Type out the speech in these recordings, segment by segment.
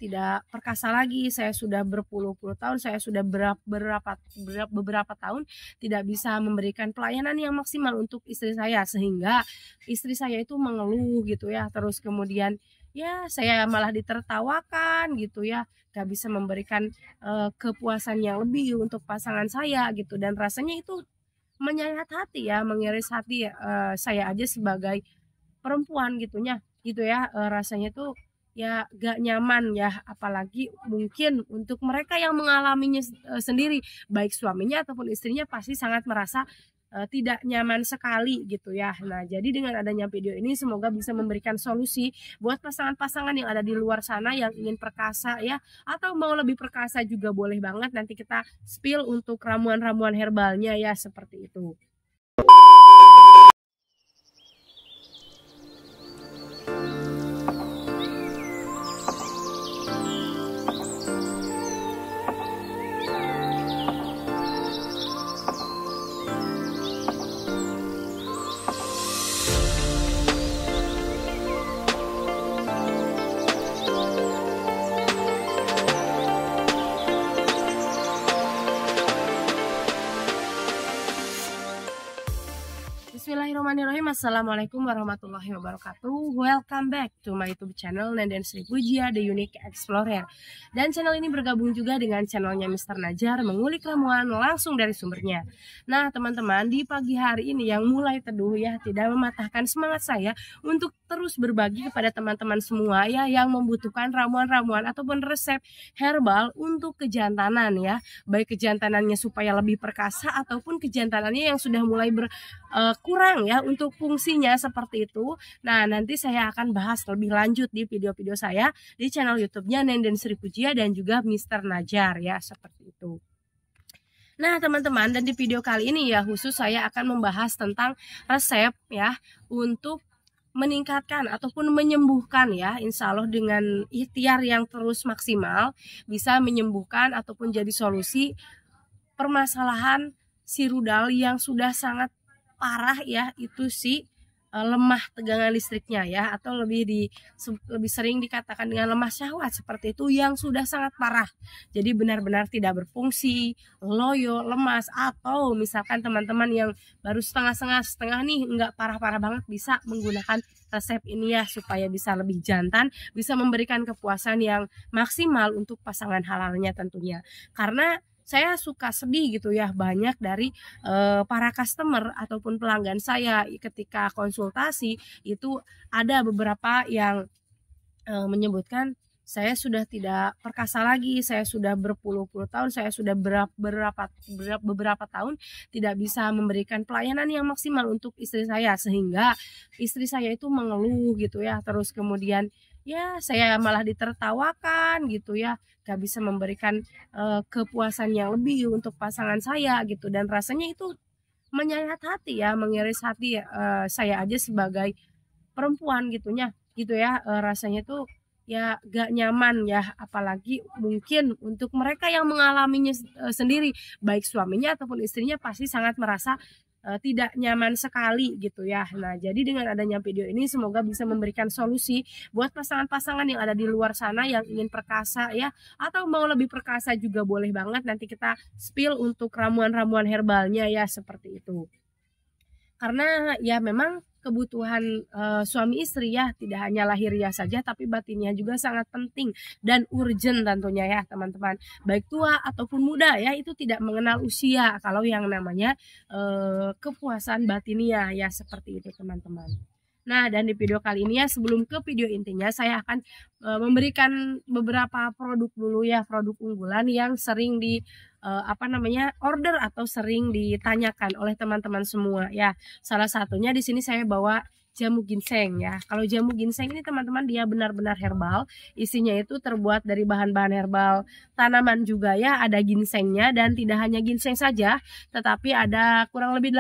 tidak perkasa lagi, saya sudah berpuluh-puluh tahun, saya sudah beberapa tahun tidak bisa memberikan pelayanan yang maksimal untuk istri saya, sehingga istri saya itu mengeluh gitu ya, terus kemudian ya saya malah ditertawakan gitu ya, gak bisa memberikan kepuasan yang lebih untuk pasangan saya gitu, dan rasanya itu menyayat hati ya, mengiris hati saya aja sebagai perempuan gitu ya, rasanya tuh ya gak nyaman ya, apalagi mungkin untuk mereka yang mengalaminya sendiri, baik suaminya ataupun istrinya pasti sangat merasa tidak nyaman sekali gitu ya. Nah, jadi dengan adanya video ini semoga bisa memberikan solusi buat pasangan-pasangan yang ada di luar sana yang ingin perkasa ya, atau mau lebih perkasa juga boleh banget, nanti kita spill untuk ramuan-ramuan herbalnya ya, seperti itu. Bismillahirrahmanirrahim. Assalamualaikum warahmatullahi wabarakatuh. Welcome back to my YouTube channel Nenden Sri Pujia, The Unique Explorer. Dan channel ini bergabung juga dengan channelnya Mr. Najar, mengulik ramuan langsung dari sumbernya. Nah teman-teman, di pagi hari ini yang mulai teduh ya, tidak mematahkan semangat saya untuk terus berbagi kepada teman-teman semua ya, yang membutuhkan ramuan-ramuan ataupun resep herbal untuk kejantanan ya, baik kejantanannya supaya lebih perkasa ataupun kejantanannya yang sudah mulai kurang ya untuk fungsinya, seperti itu. Nah, nanti saya akan bahas lebih lanjut di video-video saya di channel YouTube-nya Nenden Sri Pujia dan juga Mr. Najar ya, seperti itu. Nah, teman-teman, dan di video kali ini ya khusus saya akan membahas tentang resep ya untuk meningkatkan ataupun menyembuhkan ya, insya Allah dengan ikhtiar yang terus maksimal bisa menyembuhkan ataupun jadi solusi permasalahan si rudal yang sudah sangat parah ya, itu si lemah tegangan listriknya ya, atau lebih sering dikatakan dengan lemah syahwat, seperti itu, yang sudah sangat parah. Jadi benar-benar tidak berfungsi, loyo, lemas, atau misalkan teman-teman yang baru setengah nih, nggak parah-parah banget, bisa menggunakan resep ini ya, supaya bisa lebih jantan, bisa memberikan kepuasan yang maksimal untuk pasangan halalnya tentunya. Karena saya suka sedih gitu ya, banyak dari para customer ataupun pelanggan saya ketika konsultasi itu ada beberapa yang menyebutkan, saya sudah tidak perkasa lagi, saya sudah berpuluh-puluh tahun, saya sudah beberapa tahun tidak bisa memberikan pelayanan yang maksimal untuk istri saya, sehingga istri saya itu mengeluh gitu ya, terus kemudian ya saya malah ditertawakan gitu ya, gak bisa memberikan kepuasan yang lebih untuk pasangan saya gitu, dan rasanya itu menyayat hati ya, mengiris hati saya aja sebagai perempuan gitu ya, rasanya tuh ya gak nyaman ya, apalagi mungkin untuk mereka yang mengalaminya sendiri, baik suaminya ataupun istrinya pasti sangat merasa tidak nyaman sekali gitu ya. Nah, jadi dengan adanya video ini semoga bisa memberikan solusi buat pasangan-pasangan yang ada di luar sana yang ingin perkasa ya, atau mau lebih perkasa juga boleh banget, nanti kita spill untuk ramuan-ramuan herbalnya ya, seperti itu. Karena ya memang kebutuhan suami istri ya, tidak hanya lahiriah saja tapi batinnya juga sangat penting dan urgent tentunya ya teman-teman, baik tua ataupun muda ya, itu tidak mengenal usia kalau yang namanya kepuasan batinnya ya, seperti itu teman-teman. Nah, dan di video kali ini ya, sebelum ke video intinya, saya akan memberikan beberapa produk dulu ya, produk unggulan yang sering di order atau sering ditanyakan oleh teman-teman semua ya. Salah satunya di sini saya bawa jamu ginseng ya. Kalau jamu ginseng ini teman-teman, dia benar-benar herbal. Isinya itu terbuat dari bahan-bahan herbal tanaman juga ya, ada ginsengnya, dan tidak hanya ginseng saja, tetapi ada kurang lebih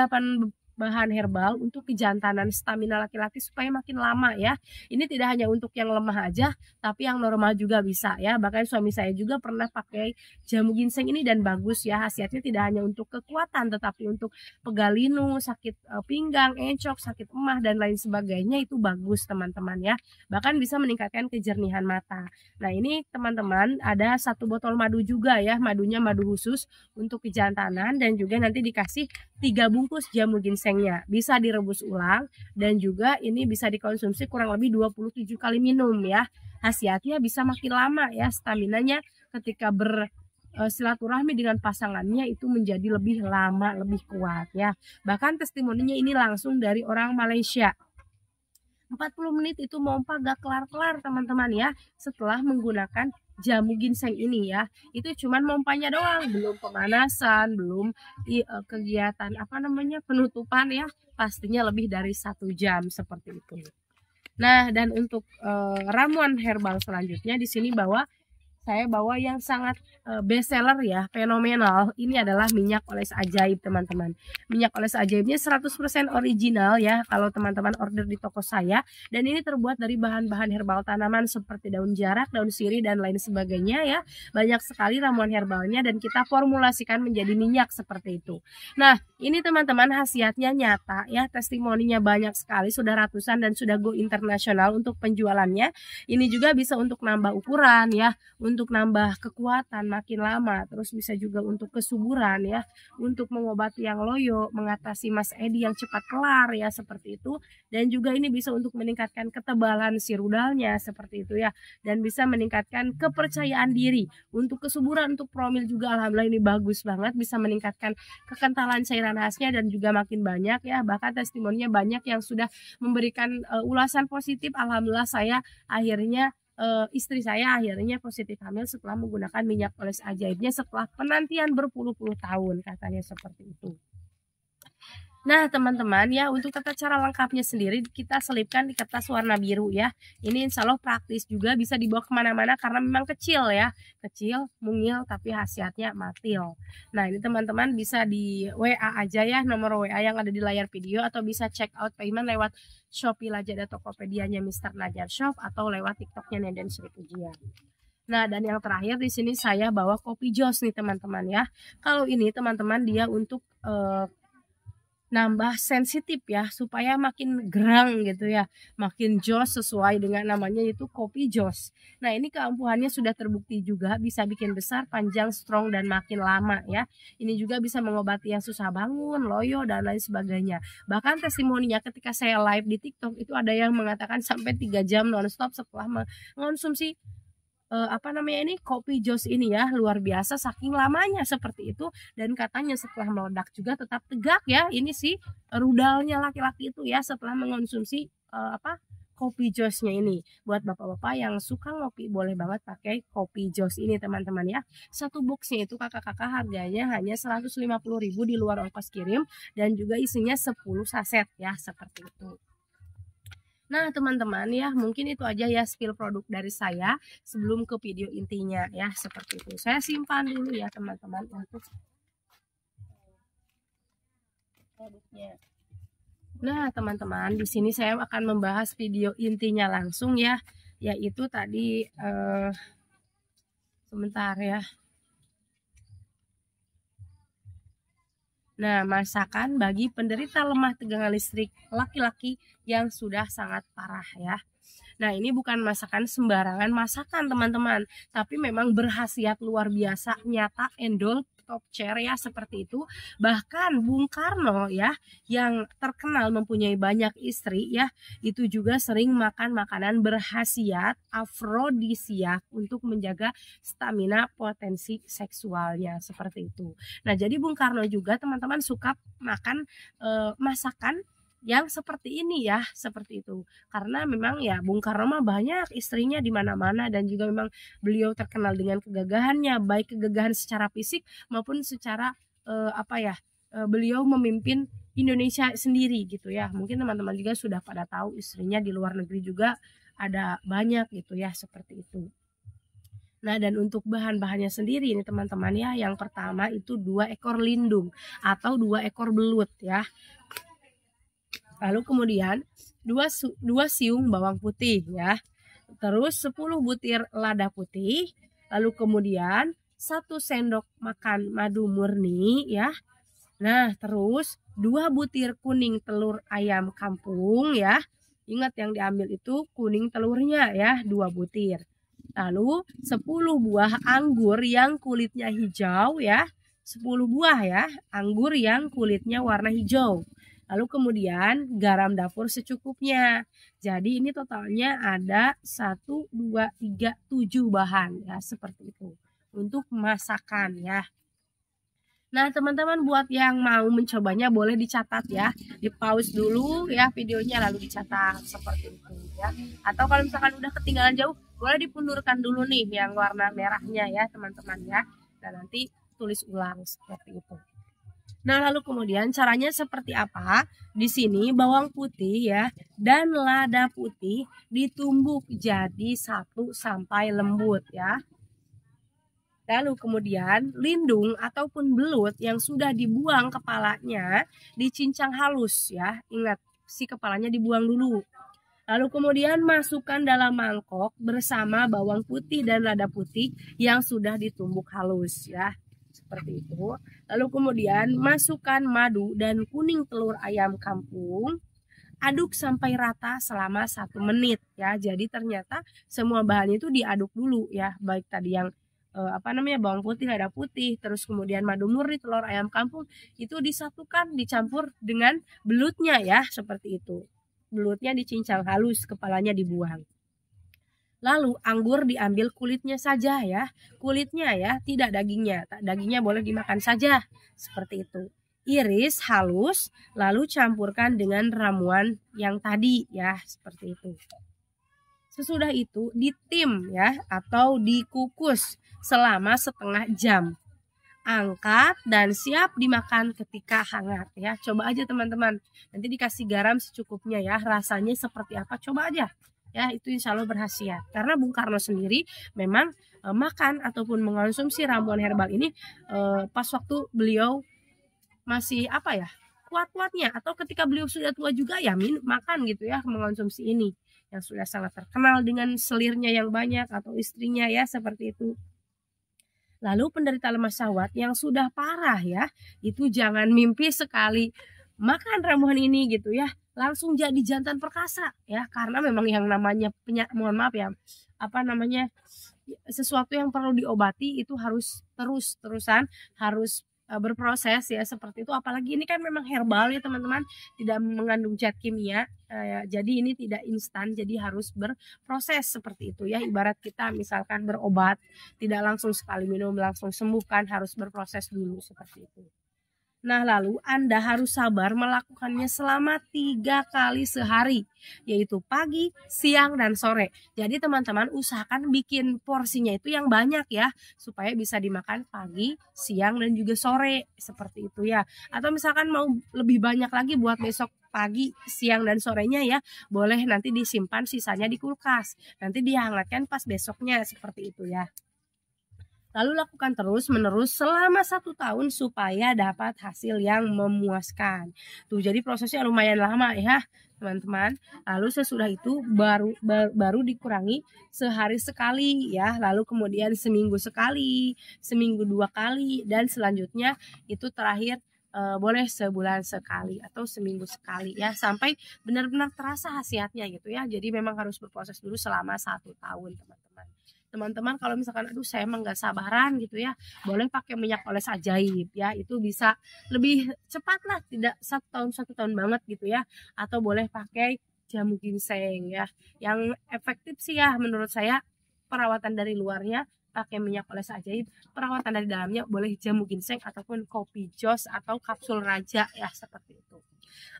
bahan herbal untuk kejantanan stamina laki-laki supaya makin lama ya. Ini tidak hanya untuk yang lemah aja, tapi yang normal juga bisa ya. Bahkan suami saya juga pernah pakai jamu ginseng ini dan bagus ya. Khasiatnya tidak hanya untuk kekuatan, tetapi untuk pegal linu, sakit pinggang, encok, sakit emah dan lain sebagainya itu bagus teman-teman ya. Bahkan bisa meningkatkan kejernihan mata. Nah ini teman-teman ada 1 botol madu juga ya. Madunya madu khusus untuk kejantanan dan juga nanti dikasih 3 bungkus jamu ginsengnya. Bisa direbus ulang dan juga ini bisa dikonsumsi kurang lebih 27 kali minum ya. Khasiatnya bisa makin lama ya, staminanya ketika silaturahmi dengan pasangannya itu menjadi lebih lama, lebih kuat ya. Bahkan testimoninya ini langsung dari orang Malaysia. 40 menit itu mompa gak kelar-kelar teman-teman ya, setelah menggunakan jamu ginseng ini ya. Itu cuman mompanya doang, belum pemanasan, belum kegiatan penutupan ya, pastinya lebih dari 1 jam seperti itu. Nah, dan untuk ramuan herbal selanjutnya di sini saya bawa yang sangat best seller ya, fenomenal. Ini adalah minyak oles ajaib teman-teman. Minyak oles ajaibnya 100% original ya kalau teman-teman order di toko saya. Dan ini terbuat dari bahan-bahan herbal tanaman seperti daun jarak, daun sirih dan lain sebagainya ya. Banyak sekali ramuan herbalnya dan kita formulasikan menjadi minyak seperti itu. Nah ini teman-teman khasiatnya nyata ya, testimoninya banyak sekali, sudah ratusan dan sudah go internasional untuk penjualannya. Ini juga bisa untuk nambah ukuran ya, untuk nambah kekuatan makin lama, terus bisa juga untuk kesuburan ya, untuk mengobati yang loyo, mengatasi Mas Edi yang cepat kelar ya seperti itu, dan juga ini bisa untuk meningkatkan ketebalan si rudalnya seperti itu ya, dan bisa meningkatkan kepercayaan diri. Untuk kesuburan, untuk promil juga alhamdulillah ini bagus banget, bisa meningkatkan kekentalan cairan khasnya dan juga makin banyak ya, bahkan testimoninya banyak yang sudah memberikan ulasan positif. Alhamdulillah istri saya akhirnya positif hamil setelah menggunakan minyak oles ajaibnya setelah penantian berpuluh-puluh tahun, katanya seperti itu. Nah teman-teman ya, untuk tata cara lengkapnya sendiri kita selipkan di kertas warna biru ya. Ini insya Allah praktis juga, bisa dibawa kemana-mana karena memang kecil ya, kecil, mungil, tapi khasiatnya matil. Nah ini teman-teman bisa di WA aja ya, nomor WA yang ada di layar video, atau bisa check out payment lewat Shopee, Lazada, Tokopedia-nya Mr. Najar Shop, atau lewat TikToknya Nenden Sri Pujian. Nah dan yang terakhir di sini saya bawa kopi jos nih teman-teman ya. Kalau ini teman-teman dia untuk nambah sensitif ya, supaya makin gerang gitu ya, makin jos sesuai dengan namanya itu kopi jos. Nah ini keampuhannya sudah terbukti juga, bisa bikin besar, panjang, strong dan makin lama ya. Ini juga bisa mengobati yang susah bangun, loyo dan lain sebagainya. Bahkan testimoninya ketika saya live di TikTok itu ada yang mengatakan sampai 3 jam nonstop setelah mengonsumsi kopi jos ini ya, luar biasa saking lamanya seperti itu. Dan katanya setelah meledak juga tetap tegak ya, ini sih rudalnya laki-laki itu ya setelah mengonsumsi kopi josnya ini. Buat bapak-bapak yang suka ngopi boleh banget pakai kopi jos ini teman-teman ya. Satu boxnya itu kakak-kakak harganya hanya 150.000 di luar ongkos kirim, dan juga isinya 10 saset ya seperti itu. Nah teman-teman ya, mungkin itu aja ya spill produk dari saya sebelum ke video intinya ya, seperti itu. Saya simpan dulu ya teman-teman untuk produknya. Nah teman-teman, di sini saya akan membahas video intinya langsung ya, yaitu tadi sebentar ya. Nah, masakan bagi penderita lemah tegangan listrik laki-laki yang sudah sangat parah ya. Nah, ini bukan masakan sembarangan masakan teman-teman, tapi memang berkhasiat luar biasa, nyata, endol, top chair ya seperti itu. Bahkan Bung Karno ya, yang terkenal mempunyai banyak istri ya, itu juga sering makan makanan berkhasiat afrodisiak untuk menjaga stamina potensi seksualnya seperti itu. Nah jadi Bung Karno juga teman-teman suka makan masakan yang seperti ini ya, seperti itu. Karena memang ya Bung Karno mah banyak istrinya di mana-mana, dan juga memang beliau terkenal dengan kegagahannya, baik kegagahan secara fisik maupun secara beliau memimpin Indonesia sendiri gitu ya. Mungkin teman-teman juga sudah pada tahu istrinya di luar negeri juga ada banyak gitu ya, seperti itu. Nah dan untuk bahan-bahannya sendiri ini teman-teman ya, yang pertama itu 2 ekor lindung atau 2 ekor belut ya. Lalu kemudian 2 siung bawang putih ya. Terus 10 butir lada putih. Lalu kemudian 1 sendok makan madu murni ya. Nah, terus 2 butir kuning telur ayam kampung ya. Ingat yang diambil itu kuning telurnya ya, 2 butir. Lalu 10 buah anggur yang kulitnya hijau ya. 10 buah ya, anggur yang kulitnya warna hijau. Lalu kemudian garam dapur secukupnya. Jadi ini totalnya ada 1, 2, 3, 7 bahan ya, seperti itu. Untuk masakan ya. Nah, teman-teman buat yang mau mencobanya boleh dicatat ya. Di pause dulu ya videonya lalu dicatat seperti itu ya. Atau kalau misalkan udah ketinggalan jauh, boleh dipundurkan dulu nih yang warna merahnya ya, teman-teman ya. Dan nanti tulis ulang seperti itu. Nah, lalu kemudian caranya seperti apa? Di sini bawang putih ya dan lada putih ditumbuk jadi satu sampai lembut ya. Lalu kemudian lindung ataupun belut yang sudah dibuang kepalanya dicincang halus ya. Ingat, si kepalanya dibuang dulu. Lalu kemudian masukkan dalam mangkok bersama bawang putih dan lada putih yang sudah ditumbuk halus ya. Seperti itu. Lalu kemudian masukkan madu dan kuning telur ayam kampung. Aduk sampai rata selama 1 menit ya. Jadi ternyata semua bahan itu diaduk dulu ya. Baik tadi yang bawang putih, lada putih, terus kemudian madu murni, telur ayam kampung itu disatukan, dicampur dengan belutnya ya, seperti itu. Belutnya dicincang halus, kepalanya dibuang. Lalu anggur diambil kulitnya saja ya, kulitnya ya, tidak dagingnya. Dagingnya boleh dimakan saja, seperti itu. Iris halus, lalu campurkan dengan ramuan yang tadi ya, seperti itu. Sesudah itu ditim ya atau dikukus selama setengah jam. Angkat dan siap dimakan ketika hangat ya. Coba aja teman-teman. Nanti dikasih garam secukupnya ya. Rasanya seperti apa? Coba aja. Ya, itu insya Allah berhasil. Karena Bung Karno sendiri memang makan ataupun mengonsumsi ramuan herbal ini pas waktu beliau masih kuat-kuatnya, atau ketika beliau sudah tua juga ya makan gitu ya, mengonsumsi ini yang sudah sangat terkenal dengan selirnya yang banyak atau istrinya ya, seperti itu. Lalu penderita lemas syahwat yang sudah parah ya, itu jangan mimpi sekali makan ramuan ini gitu ya, langsung jadi jantan perkasa ya, karena memang yang namanya sesuatu yang perlu diobati itu harus terus-terusan, harus berproses ya, seperti itu. Apalagi ini kan memang herbal ya teman-teman, tidak mengandung zat kimia, jadi ini tidak instan, jadi harus berproses seperti itu ya. Ibarat kita misalkan berobat, tidak langsung sekali minum langsung sembuh kan, harus berproses dulu seperti itu. Nah, lalu Anda harus sabar melakukannya selama 3 kali sehari, yaitu pagi, siang, dan sore. Jadi teman-teman usahakan bikin porsinya itu yang banyak ya, supaya bisa dimakan pagi, siang, dan juga sore, seperti itu ya. Atau misalkan mau lebih banyak lagi buat besok pagi, siang, dan sorenya ya, boleh nanti disimpan sisanya di kulkas. Nanti dihangatkan pas besoknya, seperti itu ya. Lalu lakukan terus-menerus selama 1 tahun supaya dapat hasil yang memuaskan. Tuh, jadi prosesnya lumayan lama ya, teman-teman. Lalu sesudah itu baru dikurangi sehari sekali ya. Lalu kemudian seminggu sekali, seminggu 2 kali, dan selanjutnya itu terakhir boleh sebulan sekali atau seminggu sekali ya, sampai benar-benar terasa khasiatnya gitu ya. Jadi memang harus berproses dulu selama 1 tahun, teman-teman. Teman-teman kalau misalkan aduh saya emang gak sabaran gitu ya, boleh pakai minyak oles ajaib ya, itu bisa lebih cepat lah, tidak 1 tahun banget gitu ya. Atau boleh pakai jamu ginseng ya, yang efektif sih ya menurut saya perawatan dari luarnya pakai minyak oles ajaib, perawatan dari dalamnya boleh jamu ginseng ataupun kopi jos atau kapsul raja ya, seperti itu.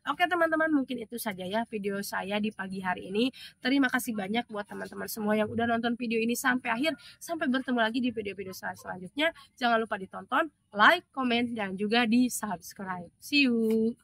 Oke teman-teman, mungkin itu saja ya video saya di pagi hari ini. Terima kasih banyak buat teman-teman semua yang udah nonton video ini sampai akhir. Sampai bertemu lagi di video-video saya selanjutnya. Jangan lupa ditonton, like, komen, dan juga di subscribe. See you.